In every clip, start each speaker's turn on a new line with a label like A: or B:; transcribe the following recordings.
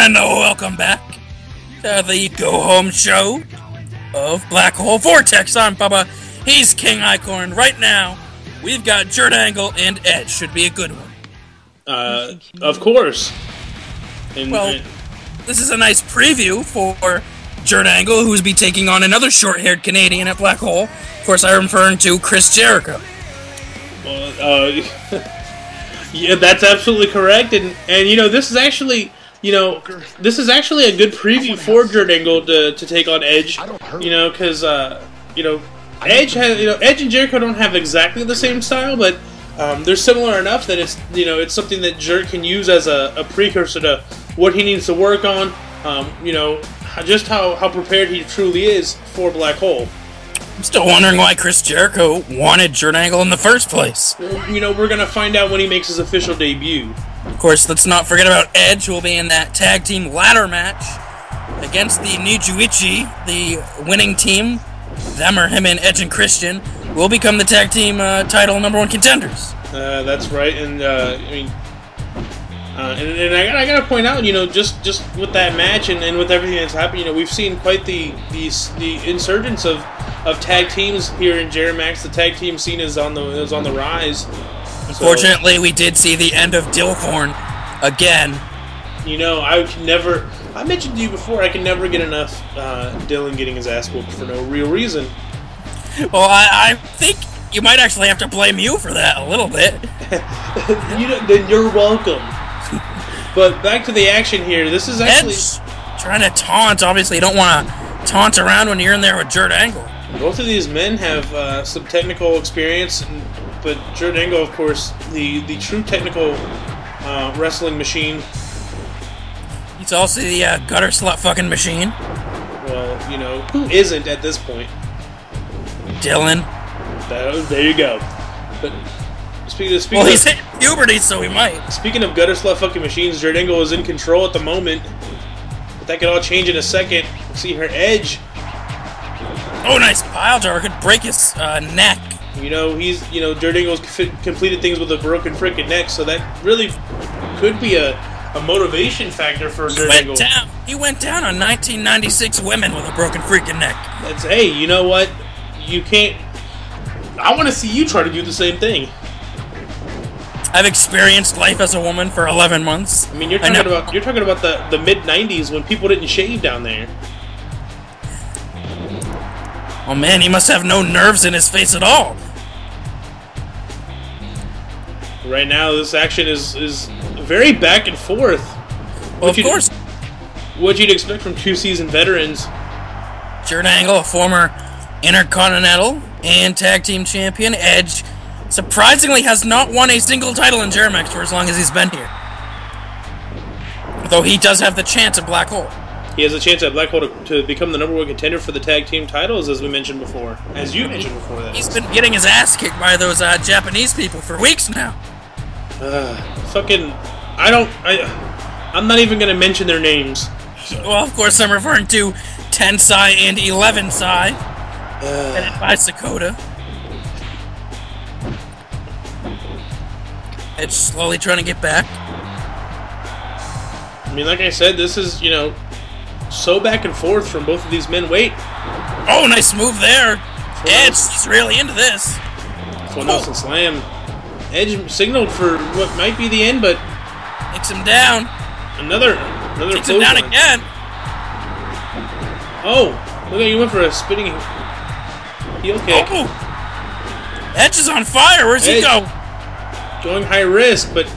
A: And welcome back to the go-home show of Black Hole Vortex. I'm Bubba. He's King Eichorn. Right now, we've got Jurt and Edge. Should be a good one.
B: Of course.
A: This is a nice preview for Jurt, who's be taking on another short-haired Canadian at Black Hole. Of course, I'm referring to Chris Jericho.
B: Yeah, that's absolutely correct. And you know, this is actually... this is actually a good preview for Jurt to take on Edge. Because Edge and Jericho don't have exactly the same style, but they're similar enough that it's something that Jurt can use as a precursor to what he needs to work on. Just how prepared he truly is for Black Hole.
A: I'm still wondering why Chris Jericho wanted Jurt in the first place.
B: Well, we're gonna find out when he makes his official debut.
A: Of course, let's not forget about Edge, who will be in that tag team ladder match against the Nijuichi, the winning team. Them or him and Edge and Christian will become the tag team title #1 contenders.
B: That's right, and I gotta point out, just with that match and with everything that's happened, we've seen quite the insurgence of tag teams here in Jeri-MAX. The tag team scene is on the rise.
A: Unfortunately, we did see the end of Dilthorn again. I mentioned to you before, I can never get enough Dylan getting his ass whooped for no real reason. Well, I think you might actually have to blame you for that a little bit.
B: Then you're welcome. But back to the action here. This is actually...
A: Edge trying to taunt. Obviously, you don't want to taunt around when you're in there with Jurt.
B: Both of these men have some technical experience, but Jurt, of course, the true technical wrestling machine.
A: He's also the gutter slut fucking machine.
B: Well, who isn't at this point?
A: Dylan.
B: There you go. But speaking
A: he's hitting puberty, so he might.
B: Speaking of gutter slut fucking machines, Jurt is in control at the moment. But that could all change in a second. See her Edge.
A: Oh, nice pile driver. Could break his neck.
B: Jurt completed things with a broken freaking neck, so that really could be a motivation factor for Jurt.
A: He went down on 1996 women with a broken freaking neck.
B: Hey, you know what? You can't... I want to see you try to do the same thing.
A: I've experienced life as a woman for 11 months.
B: I mean, you're talking about the mid-90s when people didn't shave down there.
A: Oh man, he must have no nerves in his face at all.
B: Right now, this action is very back and forth.
A: Well, of course.
B: What you'd expect from two seasoned veterans.
A: Jurt, a former Intercontinental and Tag Team Champion. Edge, surprisingly, has not won a single title in Jeri-MAX for as long as he's been here. Though he does have the chance at Black Hole.
B: He has a chance at Black Hole to become the #1 contender for the tag team titles, as you mentioned before. That
A: he's been getting his ass kicked by those Japanese people for weeks now.
B: I'm not even going to mention their names.
A: Well, of course, I'm referring to Tensai and 11Sai, headed by Sakota. Edge slowly trying to get back.
B: I mean, like I said, this is, so back and forth from both of these men. Wait.
A: Oh, nice move there. Edge is really into this.
B: Full Nelson Slam. Edge signaled for what might be the end, but...
A: Takes him down.
B: Another
A: takes him down again.
B: Oh, look at you went for a spinning heel kick.
A: Oh. Edge is on fire. Where's he go?
B: Going high risk, but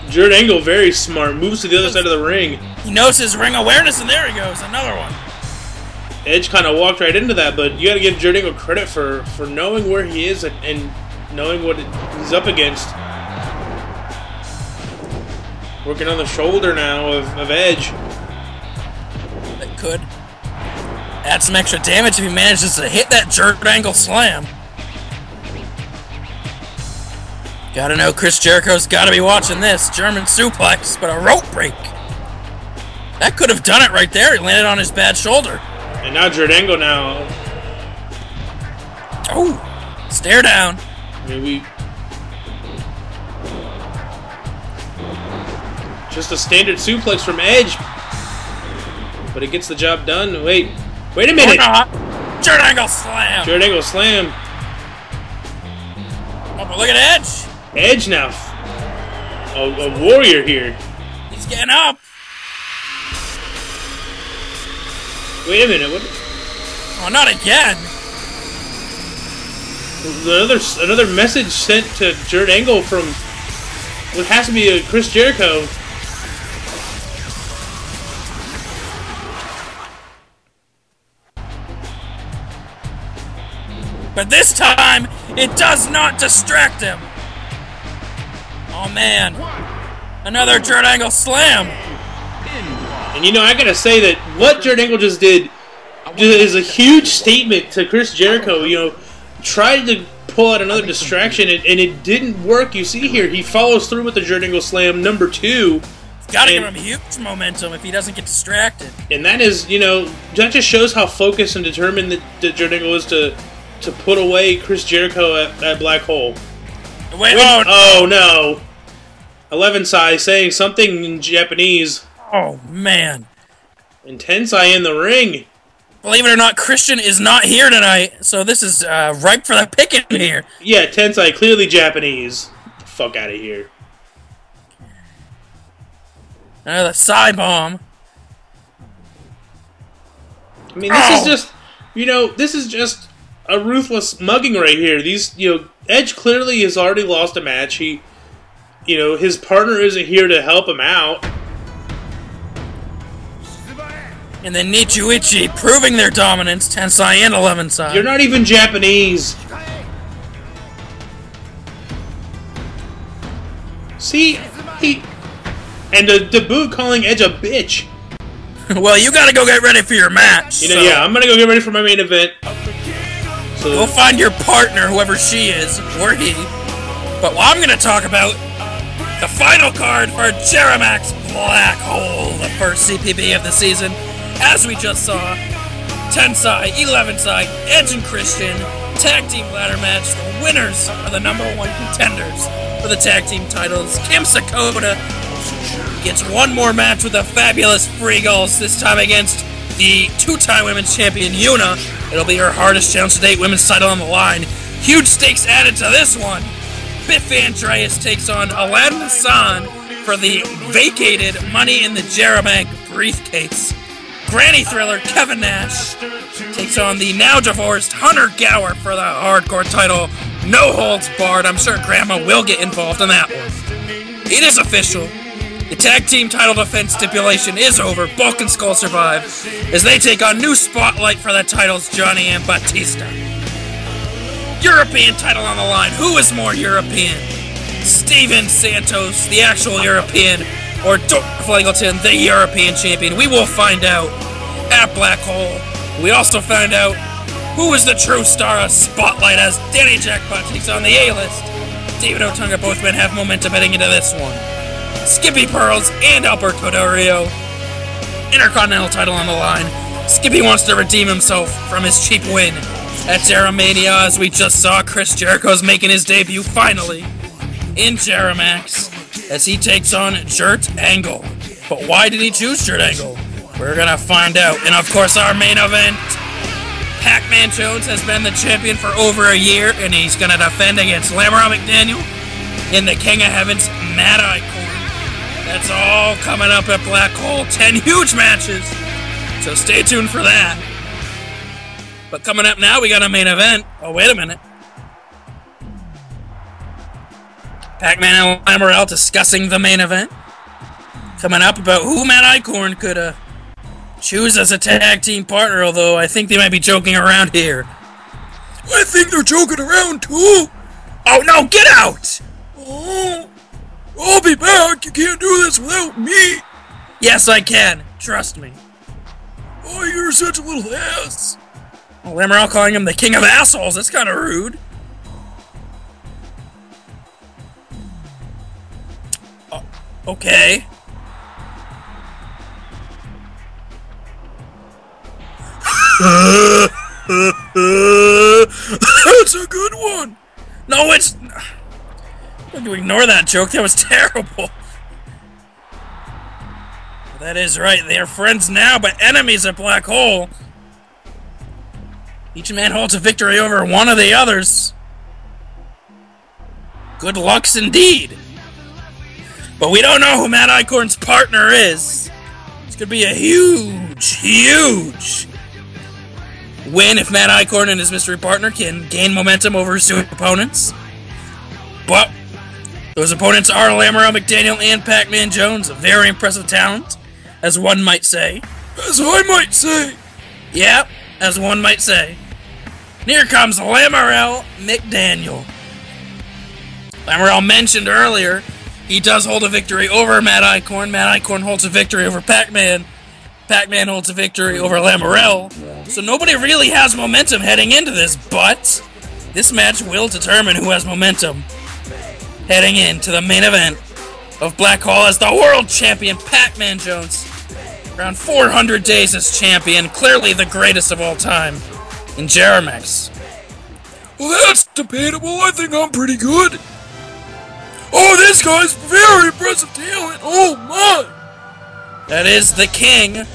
B: Jurt very smart. Moves to the other side of the ring.
A: He knows his ring awareness, and there he goes. Another one.
B: Edge kind of walked right into that, but you got to give Jurt credit for knowing where he is and knowing what he's up against. Working on the shoulder now of Edge.
A: That could add some extra damage if he manages to hit that Jurt slam. Gotta know Chris Jericho's gotta be watching this. German suplex, but a rope break. That could have done it right there. He landed on his bad shoulder.
B: And now Jurt now.
A: Oh, stare down.
B: Maybe just a standard suplex from Edge. but it gets the job done. Wait a minute!
A: Or not. Jurt Angle slam!
B: Jurt Angle slam.
A: Oh, but look at Edge!
B: Edge now. A warrior here.
A: He's getting up!
B: Wait a minute, what?
A: Oh, not again!
B: Another message sent to Jurt Angle from what has to be a Chris Jericho.
A: But this time, it does not distract him! Oh man. Another Jurt Angle slam!
B: And you know, I gotta say that what Jurt Angle just did is a huge statement to Chris Jericho. You know, tried to pull out another distraction, and it didn't work. You see here, he follows through with the Jurt Angle slam number 2.
A: Gotta give him huge momentum if he doesn't get distracted.
B: And that is, you know, that just shows how focused and determined that Jurt Angle is to put away Chris Jericho at Black Hole.
A: Wait,
B: oh no. 11 Sai saying something in Japanese.
A: Oh man.
B: And Tensai in the ring.
A: Believe it or not, Christian is not here tonight, so this is ripe for the picking here.
B: Yeah, Tensai, clearly Japanese. Get the fuck out of here.
A: Another side bomb.
B: I mean, this is just, you know, this is just a ruthless mugging right here. These, you know, Edge clearly has already lost a match. He, you know, his partner isn't here to help him out.
A: And then Nichiuichi proving their dominance, Tensai and 11 Sai.
B: You're not even Japanese. See, and the debut calling Edge a bitch.
A: Well, you gotta go get ready for your match.
B: You know, yeah, I'm gonna go get ready for my main event. So
A: go find your partner, whoever she is, or he. But what I'm gonna talk about, the final card for Jeri-MAX Black Hole, the first CPB of the season. As we just saw, Tensai, 11 Sai, Edge and Christian, tag team ladder match. The winners are the #1 contenders for the tag team titles. Kim Sakota gets one more match with the fabulous Freegulls, this time against the 2-time women's champion Yuna. It'll be her hardest challenge to date, women's title on the line. Huge stakes added to this one. Biff Andreas takes on Aladdin Hassan for the vacated Money in the Jeri-MAX briefcase. Granny Thriller Kevin Nash takes on the now divorced Hunter Gower for the hardcore title. No holds barred. I'm sure Grandma will get involved in that one. It is official. The tag team title defense stipulation is over. Bulk and Skull survive as they take on new spotlight for the titles, Johnny and Batista. European title on the line. Who is more European? Steven Santos, the actual European, or Dolph Eggleton, the European champion? We will find out at Black Hole. We also find out who is the true star of Spotlight as Danny Jackpot takes on the A-list. David Otunga both men have momentum heading into this one. Skippy Pearls and Alberto Del Rio. Intercontinental title on the line. Skippy wants to redeem himself from his cheap win at Jeri-Mania, as we just saw. Chris Jericho's making his debut finally in Jeri-MAX as he takes on Jurt Angle. But why did he choose Jurt Angle? We're gonna find out. And of course, our main event, Pacman Jones has been the champion for over a year, and he's gonna defend against Lamarell McDaniel in the King of Heaven's Matt Eichorn. That's all coming up at Black Hole. 10 huge matches, so stay tuned for that. But coming up now, we got a main event. Oh, wait a minute. Pacman and Lamarell discussing the main event. Coming up about who Matt Eichorn could choose as a tag team partner, although I think they might be joking around here. I think they're joking around too. Oh no, get out! Oh, I'll be back. You can't do this without me. Yes, I can. Trust me. Oh, you're such a little ass. Oh, Lamarell calling him the king of assholes. That's kind of rude. Okay. That's a good one. No, it's... I'm going to ignore that joke. That was terrible. That is right. They are friends now, but enemies at Black Hole. Each man holds a victory over one of the others. Good lucks indeed. But we don't know who Matt Eichorn's partner is. This could be a huge, huge win if Matt Eichorn and his mystery partner can gain momentum over his two opponents. But those opponents are Lamarell, McDaniel, and Pacman Jones. A very impressive talent, as one might say. As I might say. Yep, as one might say. And here comes Lamarell McDaniel. Lamarell mentioned earlier, he does hold a victory over Matt Eichorn. Matt Eichorn holds a victory over Pacman. Pacman holds a victory over Lamarell. So nobody really has momentum heading into this, but this match will determine who has momentum heading into the main event of Black Hole as the world champion Pacman Jones. Around 400 days as champion, clearly the greatest of all time in Jeri-MAX. Well, that's debatable. I think I'm pretty good. Oh, this guy's very impressive talent. Oh, my. That is the King.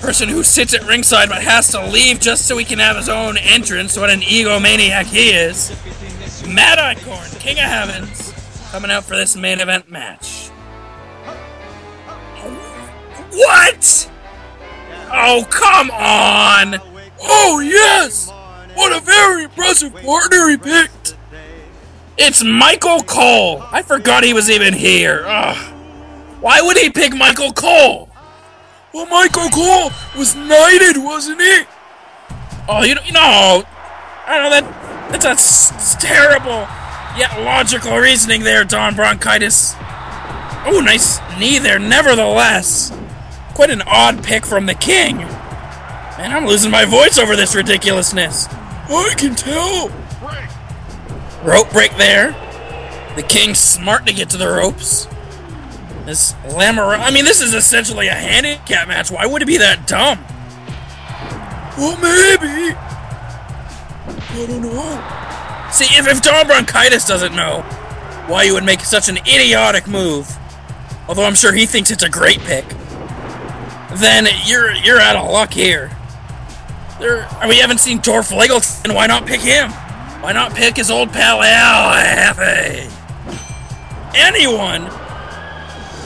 A: Person who sits at ringside but has to leave just so he can have his own entrance. What an egomaniac he is. Matt Eichorn, King of Heavens, coming out for this main event match. What? Oh, come on. Oh, yes. What a very impressive partner he picked. It's Michael Cole. I forgot he was even here. Ugh. Why would he pick Michael Cole? Well, Michael Cole was knighted, wasn't he? Oh, you know, I don't know, that's terrible, yet logical reasoning there, Don Bronchitis. Oh, nice knee there, nevertheless. Quite an odd pick from the King. Man, I'm losing my voice over this ridiculousness. I can tell. Rope break there. The King's smart to get to the ropes. This Lamarell, I mean, this is essentially a handicap match. Why would it be that dumb? Well, maybe. I don't know. See, if Don Bronchitis doesn't know why you would make such an idiotic move, although I'm sure he thinks it's a great pick, then you're out of luck here. We haven't seen Dorf Legel, and why not pick him? Why not pick his old pal Al Happy? Anyone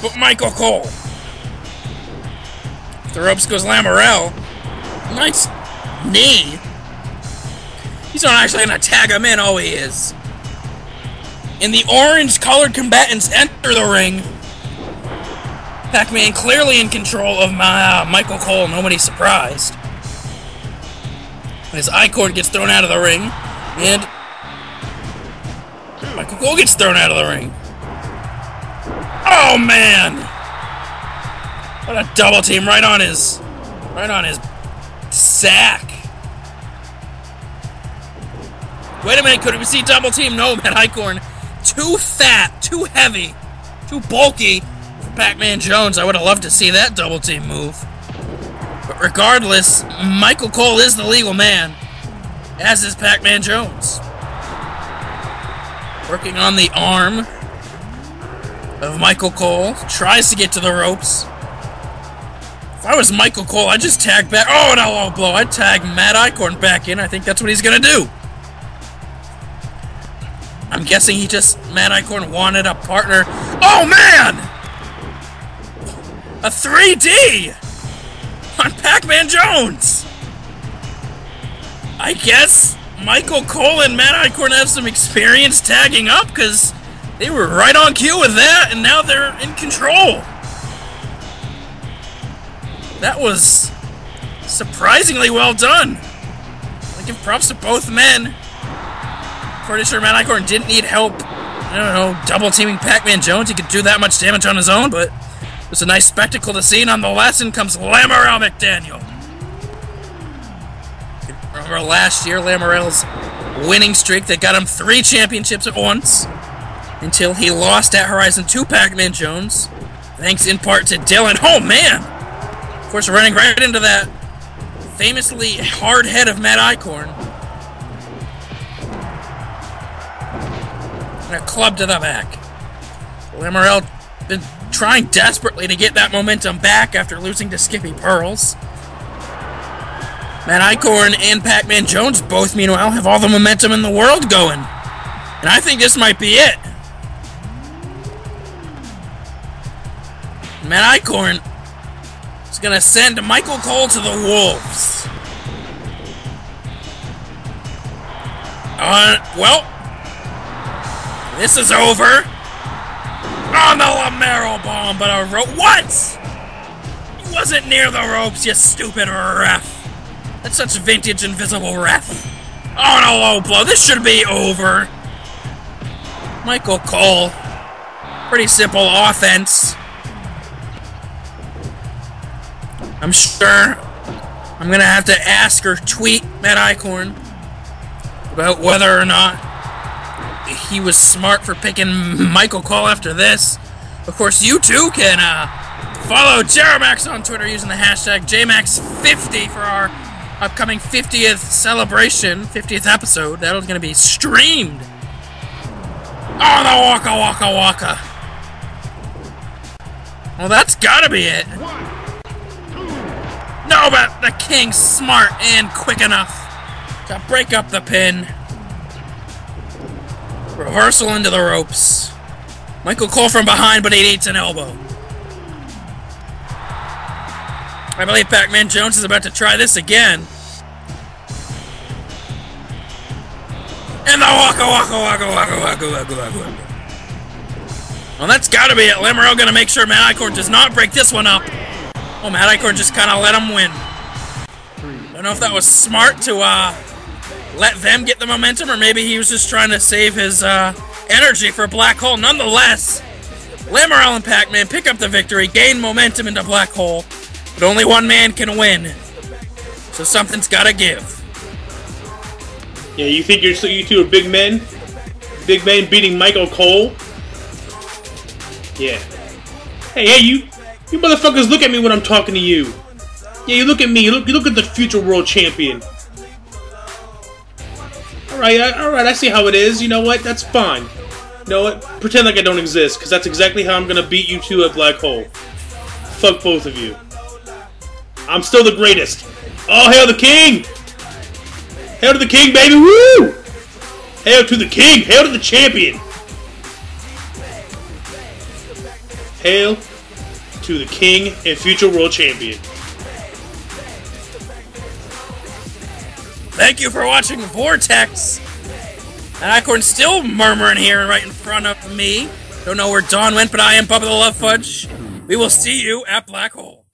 A: but Michael Cole. The ropes goes Lamarell. Nice knee. He's not actually going to tag him in, oh he is. And the orange-colored combatants enter the ring. Pacman clearly in control of Michael Cole, nobody's surprised. As Eichorn gets thrown out of the ring, and Michael Cole gets thrown out of the ring. Oh man! What a double team right on his sack. Wait a minute, could we see double team? No, Matt Eichorn. Too fat, too heavy, too bulky for Pacman Jones. I would have loved to see that double team move. But regardless, Michael Cole is the legal man, as is Pacman Jones. Working on the arm of Michael Cole. Tries to get to the ropes. If I was Michael Cole, I'd just tag back. Oh, an elbow blow. I'd tag Matt Eichorn back in. I think that's what he's going to do. I'm guessing Matt Eichorn wanted a partner. Oh, man! A 3D on Pacman Jones. I guess Michael Cole and Matt Eichorn have some experience tagging up because they were right on cue with that, and now they're in control. That was surprisingly well done. I give props to both men. Pretty sure Matt Eichorn didn't need help, I don't know, double teaming Pacman Jones. He could do that much damage on his own, but it was a nice spectacle to see. Nonetheless, in comes Lamarell McDaniel. Remember last year, Lamarell's winning streak that got him 3 championships at once, until he lost at Horizon to Pacman Jones, thanks in part to Dylan. Oh man! Of course, running right into that famously hard head of Matt Eichorn. And a club to the back. Lamarell been trying desperately to get that momentum back after losing to Skippy Pearls. Matt Eichorn and Pacman Jones both, meanwhile, have all the momentum in the world going. And I think this might be it. Matt Eichorn is going to send Michael Cole to the Wolves. Well, this is over. On the Lamarell bomb, but a rope. What? He wasn't near the ropes, you stupid ref. That's such vintage invisible ref. Oh, no, low blow. This should be over. Michael Cole. Pretty simple offense. I'm sure I'm going to have to ask or tweet Matt Eichorn about whether or not he was smart for picking Michael Cole after this. Of course, you too can follow Jeri-MAX on Twitter using the hashtag JMax50 for our upcoming 50th celebration, 50th episode. That's going to be streamed. Oh, the waka waka waka. Well, that's got to be it. No, but the King's smart and quick enough to break up the pin. Reversal into the ropes. Michael Cole from behind, but he needs an elbow. I believe Pacman Jones is about to try this again. And the waka waka waka waka waka waka waka. Well, that's got to be it. Lamarell going to make sure Matt Eichorn does not break this one up. Oh, Matt Eichorn just kind of let him win. Don't know if that was smart to let them get the momentum, or maybe he was just trying to save his energy for Black Hole. Nonetheless, Lamarell and Pacman pick up the victory, gain momentum into Black Hole, but only one man can win. So something's got to give.
B: Yeah, you think you two are big men? Big men beating Michael Cole? Yeah. Hey, you motherfuckers look at me when I'm talking to you. Yeah, you look at me. You look at the future world champion. Alright, I see how it is. You know what? That's fine. You know what? Pretend like I don't exist, because that's exactly how I'm gonna beat you two at Black Hole. Fuck both of you. I'm still the greatest. Oh, hail the King! Hail to the King, baby! Woo! Hail to the King! Hail to the champion! Hail to the King and future world champion.
A: Thank you for watching VORTEX. And Eichorn's still murmuring here right in front of me. Don't know where Dawn went, but I am Bubba the Love Fudge. We will see you at Black Hole.